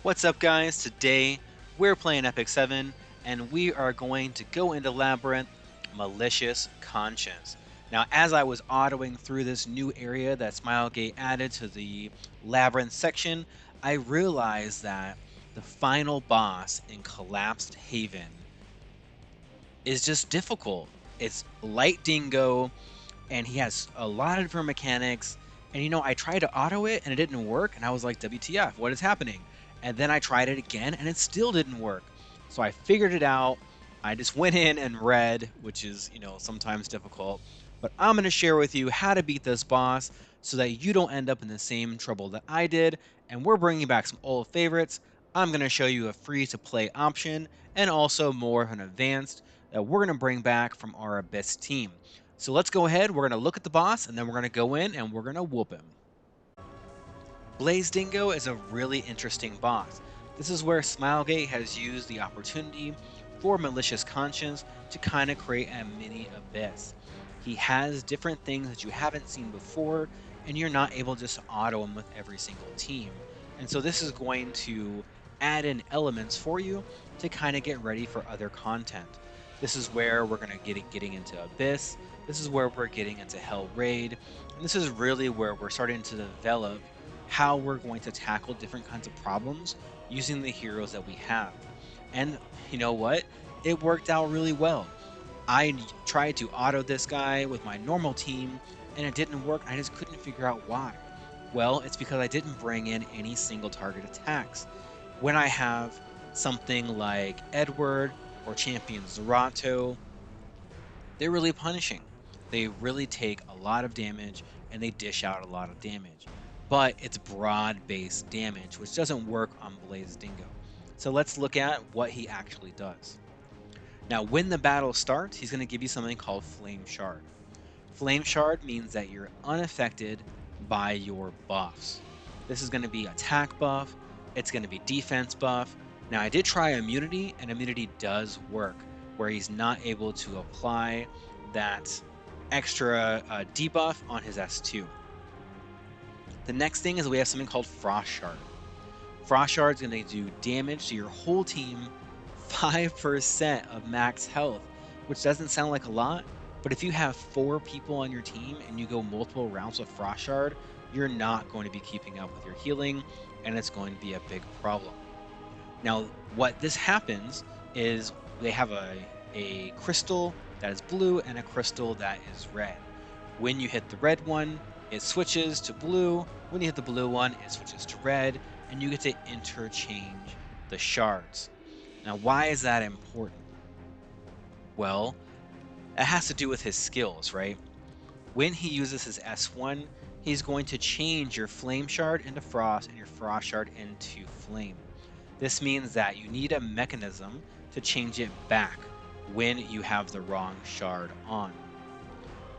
What's up, guys? Today we're playing Epic 7 and we are going to go into Labyrinth Malicious Conscience. Now, as I was autoing through this new area that Smilegate added to the Labyrinth section, I realized that the final boss in Collapsed Haven is just difficult. It's Light Dingo, and he has a lot of different mechanics. And I tried to auto it and it didn't work, and I was like, WTF, what is happening? And then I tried it again and it still didn't work. So I figured it out. I just went in and read, which is, sometimes difficult. But I'm going to share with you how to beat this boss so that you don't end up in the same trouble that I did. And we're bringing back some old favorites. I'm going to show you a free to play option and also more of an advanced that we're going to bring back from our Abyss team. So let's go ahead, we're going to look at the boss, and then we're going to go in and we're going to whoop him. Blaze Dingo is a really interesting boss. This is where Smilegate has used the opportunity for Malicious Conscience to kind of create a mini Abyss. He has different things that you haven't seen before, and you're not able just to auto him with every single team. And so this is going to add in elements for you to kind of get ready for other content. This is where we're going to getting into Abyss. This is where we're getting into Hell Raid. And this is really where we're starting to develop how we're going to tackle different kinds of problems using the heroes that we have. And you know what? It worked out really well. I tried to auto this guy with my normal team and it didn't work. I just couldn't figure out why. Well, it's because I didn't bring in any single target attacks. When I have something like Edward or Champion Zerato, they're really punishing. They really take a lot of damage and they dish out a lot of damage. But it's broad-based damage, which doesn't work on Blaze Dingo. So let's look at what he actually does. Now, when the battle starts, he's going to give you something called Flame Shard. Flame Shard means that you're unaffected by your buffs. This is going to be attack buff, it's going to be defense buff. Now, I did try immunity, and immunity does work, where he's not able to apply that extra debuff on his S2. The next thing is we have something called Frost Shard. Frost Shard is going to do damage to your whole team, 5% of max health, which doesn't sound like a lot, but if you have 4 people on your team and you go multiple rounds with Frost Shard, you're not going to be keeping up with your healing, and it's going to be a big problem. Now, what this happens is they have a crystal that is blue and a crystal that is red. When you hit the red one, it switches to blue. When you hit the blue one, it switches to red, and you get to interchange the shards. Now, why is that important? Well, it has to do with his skills, right? When he uses his S1, he's going to change your Flame Shard into Frost and your Frost Shard into Flame. This means that you need a mechanism to change it back when you have the wrong shard on.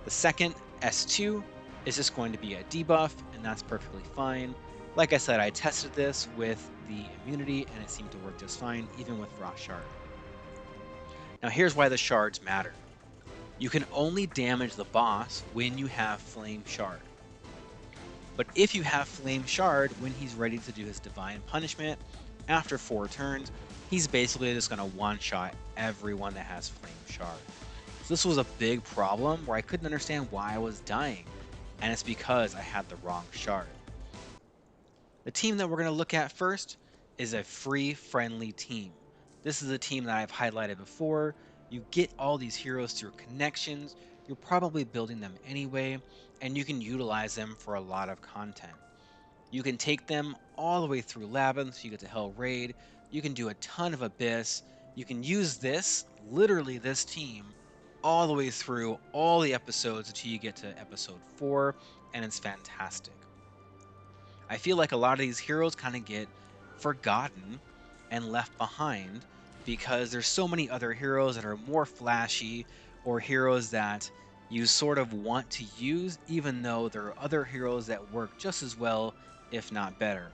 The second, S2, is just going to be a debuff, and that's perfectly fine. Like I said, I tested this with the immunity, and it seemed to work just fine, even with Frost Shard. Now here's why the shards matter. You can only damage the boss when you have Flame Shard. But if you have Flame Shard when he's ready to do his Divine Punishment, after 4 turns, he's basically just going to one-shot everyone that has Flame Shard. So this was a big problem where I couldn't understand why I was dying, and it's because I had the wrong shard. The team that we're going to look at first is a free friendly team. This is a team that I've highlighted before. You get all these heroes through connections, you're probably building them anyway, and you can utilize them for a lot of content. You can take them all the way through Labyrinth, so you get to Hell Raid, you can do a ton of Abyss, you can use this, literally this team, all the way through all the episodes until you get to episode 4, and it's fantastic. I feel like a lot of these heroes kind of get forgotten and left behind because there's so many other heroes that are more flashy or heroes that you sort of want to use, even though there are other heroes that work just as well, if not better.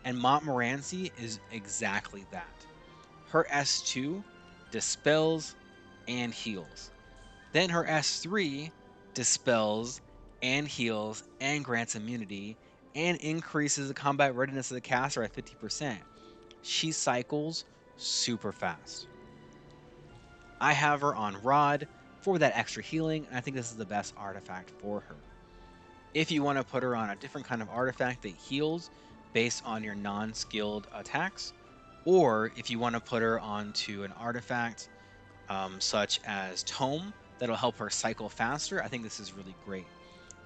And Montmorency is exactly that. Her S2 dispels and heals. Then her S3 dispels and heals and grants immunity and increases the combat readiness of the caster by 50%. she cycles super fast. I have her on Rod for that extra healing, and I think this is the best artifact for her. If you want to put her on a different kind of artifact that heals based on your non-skilled attacks, or if you want to put her onto an artifact such as Tome that'll help her cycle faster, I think this is really great.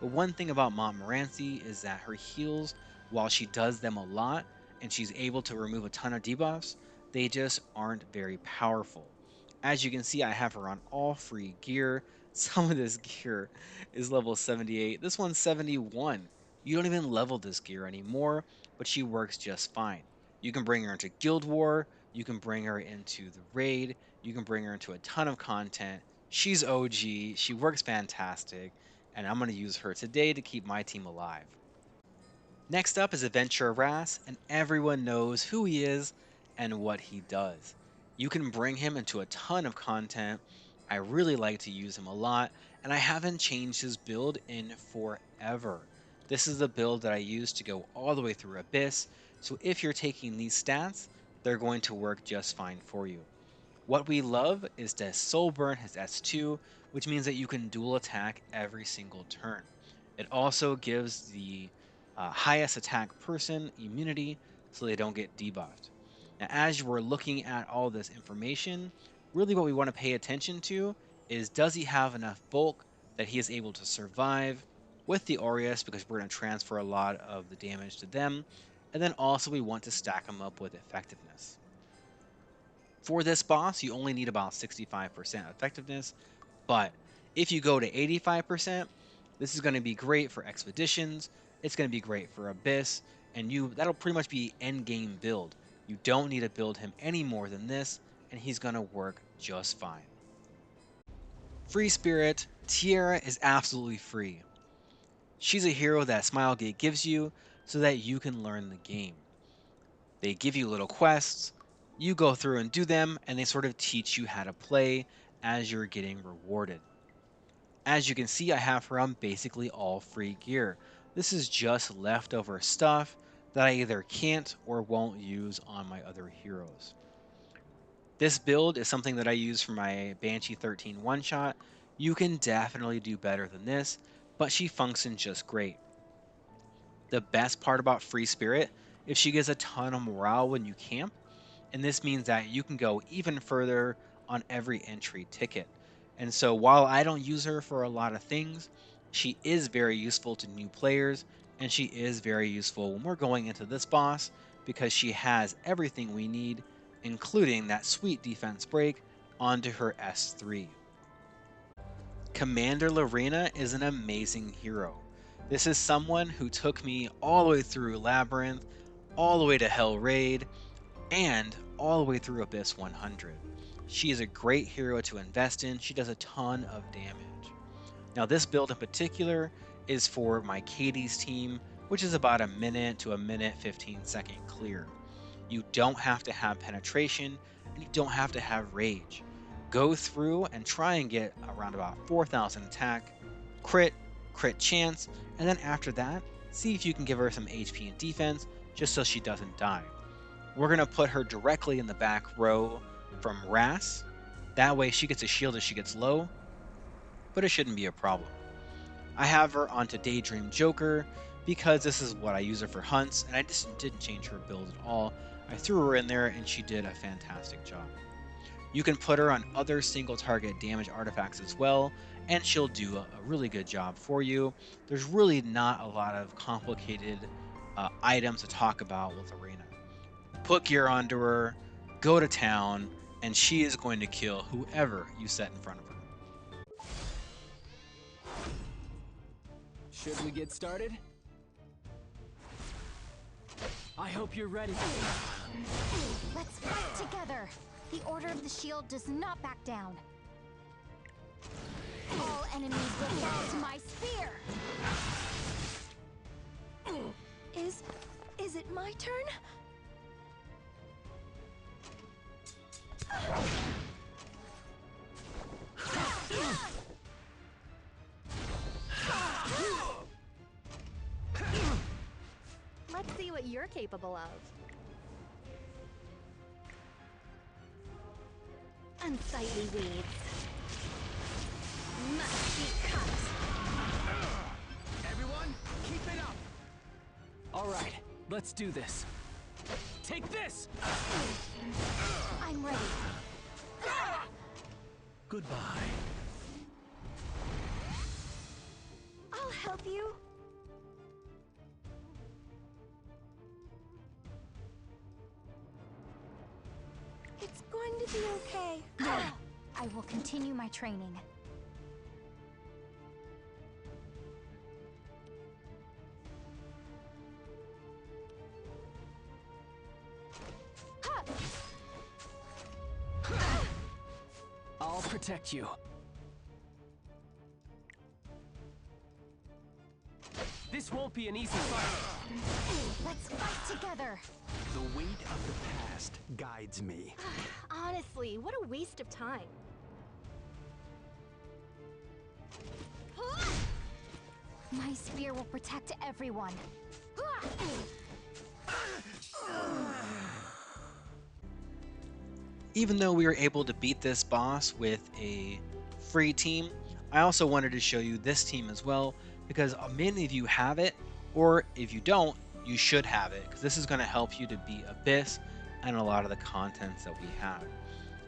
But one thing about Montmorency is that her heals, while she does them a lot and she's able to remove a ton of debuffs, they just aren't very powerful. As you can see, I have her on all free gear. Some of this gear is level 78. This one's 71. You don't even level this gear anymore, but she works just fine. You can bring her into Guild War, you can bring her into the raid, you can bring her into a ton of content. She's OG, she works fantastic, and I'm going to use her today to keep my team alive. Next up is Adventurer Ras, and everyone knows who he is and what he does. You can bring him into a ton of content. I really like to use him a lot, and I haven't changed his build in forever. This is the build that I use to go all the way through Abyss, so if you're taking these stats, they're going to work just fine for you. What we love is that Soul Burn has S2, which means that you can dual attack every single turn. It also gives the highest attack person immunity so they don't get debuffed. Now, as we're looking at all this information, really what we want to pay attention to is, does he have enough bulk that he is able to survive with the Aureus, because we're going to transfer a lot of the damage to them. And then also we want to stack him up with effectiveness. For this boss, you only need about 65% effectiveness, but if you go to 85%, this is going to be great for expeditions, it's going to be great for Abyss, and that'll pretty much be end game build. You don't need to build him any more than this, and he's going to work just fine. Free Spirit, Tiara is absolutely free. She's a hero that Smilegate gives you so that you can learn the game. They give you little quests, you go through and do them, and they sort of teach you how to play as you're getting rewarded. As you can see, I have her on basically all free gear. This is just leftover stuff that I either can't or won't use on my other heroes. This build is something that I use for my Banshee 13 one-shot. You can definitely do better than this, but she functions just great. The best part about Free Spirit is she gives a ton of morale when you camp, and this means that you can go even further on every entry ticket. And so while I don't use her for a lot of things, she is very useful to new players, and she is very useful when we're going into this boss because she has everything we need, including that sweet defense break onto her S3. Commander Lorena is an amazing hero. This is someone who took me all the way through Labyrinth, all the way to Hell Raid, and all the way through Abyss 100. She is a great hero to invest in. She does a ton of damage. Now, this build in particular is for my Katie's team, which is about a minute to a minute 15-second clear. You don't have to have penetration, and you don't have to have rage. Go through and try and get around about 4,000 attack, crit, crit chance, and then after that, see if you can give her some HP and defense just so she doesn't die. We're going to put her directly in the back row from Ras. That way she gets a shield as she gets low, but it shouldn't be a problem. I have her onto Daydream Joker because this is what I use her for hunts, and I just didn't change her build at all. I threw her in there and she did a fantastic job. You can put her on other single target damage artifacts as well, and she'll do a really good job for you. There's really not a lot of complicated items to talk about with Arena. Put gear onto her, go to town, and she is going to kill whoever you set in front of her. Should we get started? I hope you're ready. Let's fight together! The Order of the Shield does not back down. All enemies will fall to my spear! Is it my turn? Let's see what you're capable of. Unsightly weeds. Must be cut. Everyone, keep it up! Alright, let's do this. Take this! I'm ready. Goodbye. I'll help you. It's going to be okay. I will continue my training. I'll protect you. This won't be an easy fight. Let's fight together. The weight of the past guides me. Honestly, what a waste of time. My spear will protect everyone. Even though we were able to beat this boss with a free team, I also wanted to show you this team as well, because many of you have it, or if you don't, you should have it, because this is going to help you to beat Abyss and a lot of the contents that we have.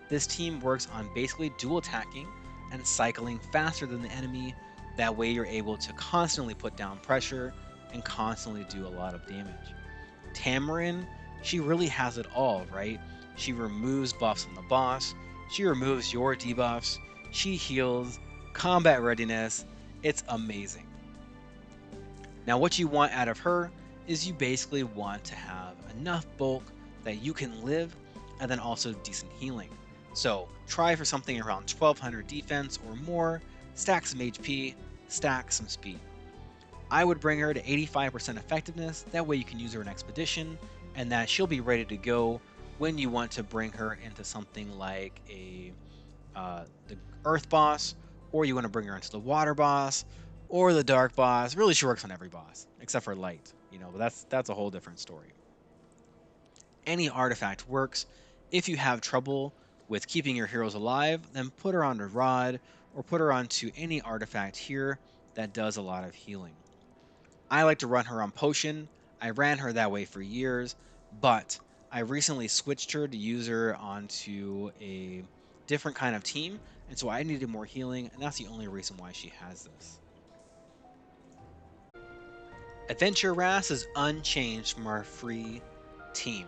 This team works on basically dual attacking and cycling faster than the enemy. That way you're able to constantly put down pressure and constantly do a lot of damage. Tamarin, she really has it all, right? She removes buffs on the boss, she removes your debuffs, she heals, combat readiness. It's amazing. Now what you want out of her is you basically want to have enough bulk that you can live, and then also decent healing. So try for something around 1200 defense or more, stack some HP, stack some speed. I would bring her to 85% effectiveness, that way you can use her in Expedition, and that she'll be ready to go when you want to bring her into something like the Earth boss, or you want to bring her into the Water boss, or the Dark boss. Really, she works on every boss, except for Light, but that's a whole different story. Any artifact works. If you have trouble with keeping your heroes alive, then put her onto Rod, or put her onto any artifact here that does a lot of healing. I like to run her on Potion. I ran her that way for years, but I recently switched her to use her onto a different kind of team, and so I needed more healing, and that's the only reason why she has this. Adventure Ras is unchanged from our free team.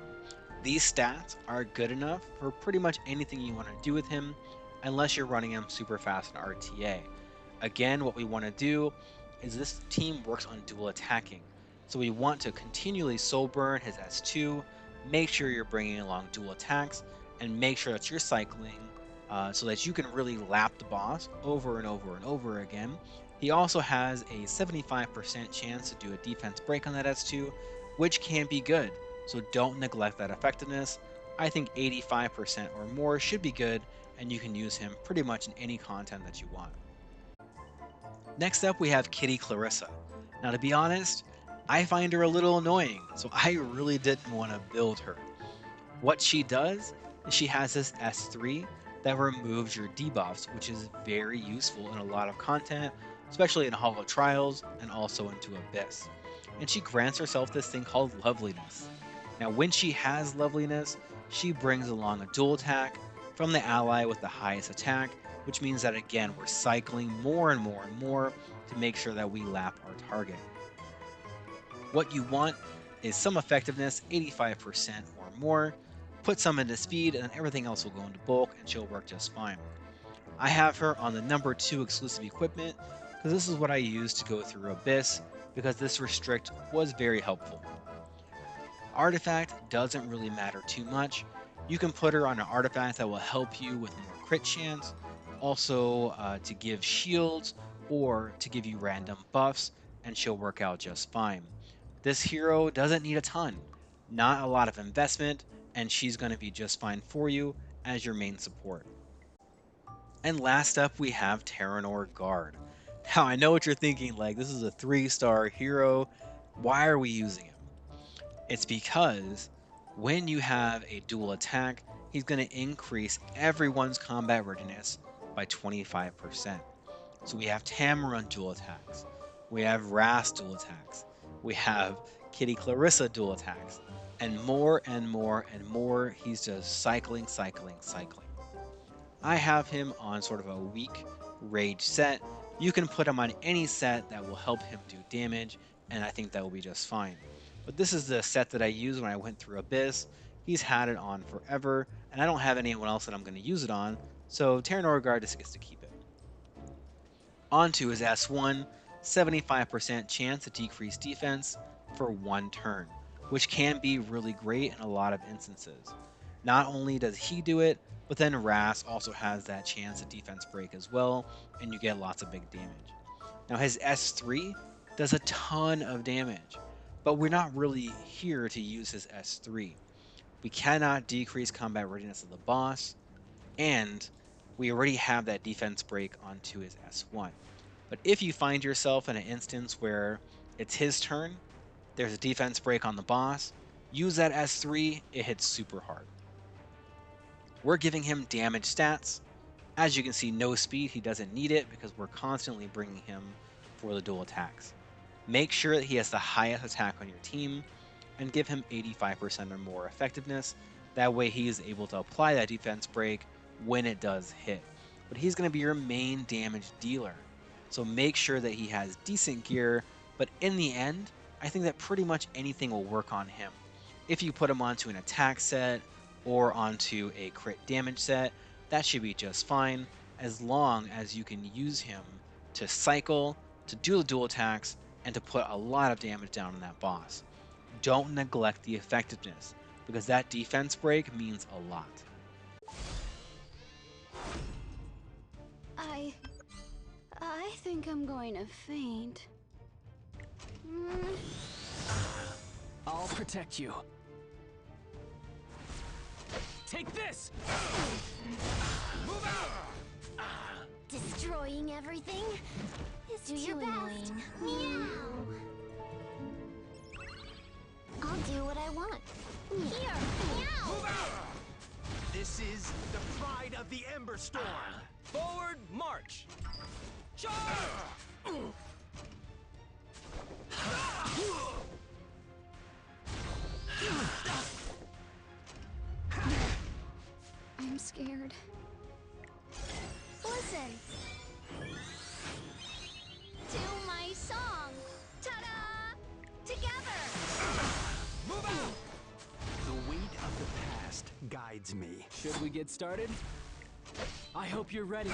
These stats are good enough for pretty much anything you want to do with him, unless you're running him super fast in RTA. Again, what we want to do is this team works on dual attacking. So we want to continually soul burn his S2, make sure you're bringing along dual attacks, and make sure that you're cycling so that you can really lap the boss over and over and over again. He also has a 75% chance to do a defense break on that S2, which can be good. So don't neglect that effectiveness. I think 85% or more should be good, and you can use him pretty much in any content that you want. Next up, we have Kitty Clarissa. Now, to be honest, I find her a little annoying, so I really didn't want to build her. What she does is she has this S3 that removes your debuffs, which is very useful in a lot of content, especially in Hollow Trials and also into Abyss. And she grants herself this thing called Loveliness. Now, when she has Loveliness, she brings along a dual attack from the ally with the highest attack, which means that again, we're cycling more and more and more to make sure that we lap our target. What you want is some effectiveness, 85% or more, put some into speed, and then everything else will go into bulk and she'll work just fine. I have her on the number 2 exclusive equipment because this is what I used to go through Abyss, because this restrict was very helpful. Artifact doesn't really matter too much. You can put her on an artifact that will help you with more crit chance, also to give shields or to give you random buffs, and she'll work out just fine. This hero doesn't need a ton, not a lot of investment, and she's going to be just fine for you as your main support. And last up, we have Terranor Guard. Now, I know what you're thinking, like, this is a 3-star hero. Why are we using him? It's because when you have a dual attack, he's going to increase everyone's combat readiness by 25%. So we have Tamarin dual attacks, we have Ras dual attacks, we have Kitty Clarissa dual attacks, and more and more and more. He's just cycling, cycling, cycling. I have him on sort of a weak rage set. You can put him on any set that will help him do damage, and I think that will be just fine. But this is the set that I used when I went through Abyss. He's had it on forever, and I don't have anyone else that I'm going to use it on, so Terran Orgard just gets to keep it. Onto his S1, 75% chance to decrease defense for one turn, which can be really great in a lot of instances. Not only does he do it, but then Ras also has that chance to defense break as well, and you get lots of big damage. Now his S3 does a ton of damage, but we're not really here to use his S3. We cannot decrease combat readiness of the boss, and we already have that defense break onto his S1. But if you find yourself in an instance where it's his turn, there's a defense break on the boss, use that S3, it hits super hard. We're giving him damage stats. As you can see, no speed, he doesn't need it because we're constantly bringing him for the dual attacks. Make sure that he has the highest attack on your team and give him 85% or more effectiveness. That way he is able to apply that defense break when it does hit. But he's going to be your main damage dealer. So make sure that he has decent gear, but in the end, I think that pretty much anything will work on him. If you put him onto an attack set or onto a crit damage set, that should be just fine, as long as you can use him to cycle, to do the dual attacks, and to put a lot of damage down on that boss. Don't neglect the effectiveness, because that defense break means a lot. I think I'm going to faint. I'll protect you. Take this! Move out! Destroying everything is Do too your best. annoying. Meow. I'll do what I want. Here. Meow. This is the pride of the Ember Storm. Forward march! Charge! I'm scared. Listen. To my song. Ta-da! Together. Move out! The weight of the past guides me. Should we get started? I hope you're ready.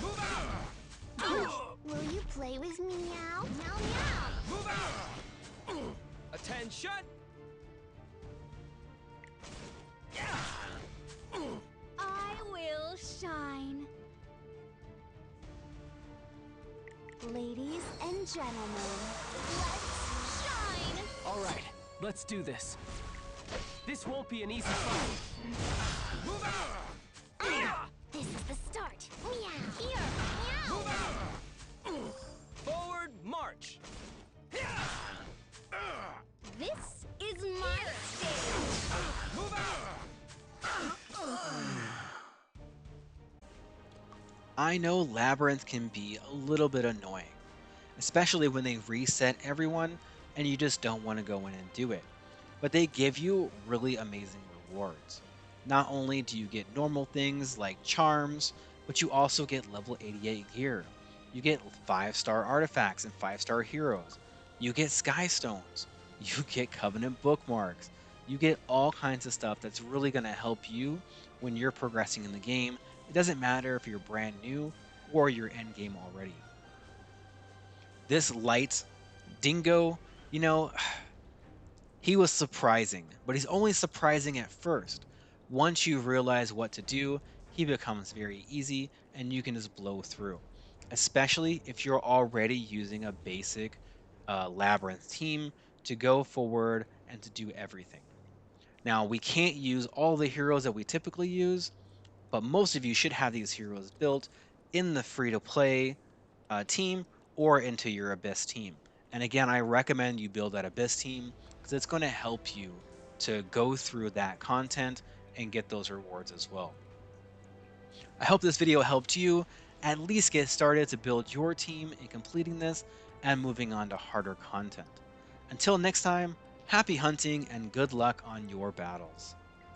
Move out! Will you play with me now? Meow meow. Move out! Attention! I will shine. Ladies and gentlemen, Let's shine. All right, let's do this. This won't be an easy fight. Move out! this is the start. Meow. Here. Meow. Forward march! This is my stage. Move out! I know Labyrinth can be a little bit annoying, especially when they reset everyone and you just don't want to go in and do it. But they give you really amazing rewards. Not only do you get normal things like charms, but you also get level 88 gear. You get 5-star artifacts and 5-star heroes. You get sky stones. You get covenant bookmarks. You get all kinds of stuff that's really going to help you when you're progressing in the game. It doesn't matter if you're brand new or you're end game already. This light Dingo, you know, he was surprising, but he's only surprising at first. Once you realize what to do, he becomes very easy and you can just blow through. Especially if you're already using a basic Labyrinth team to go forward and to do everything. Now, we can't use all the heroes that we typically use, but most of you should have these heroes built in the free-to-play team or into your Abyss team. And again, I recommend you build that Abyss team because it's going to help you to go through that content and get those rewards as well. I hope this video helped you at least get started to build your team in completing this and moving on to harder content. Until next time, happy hunting and good luck on your battles.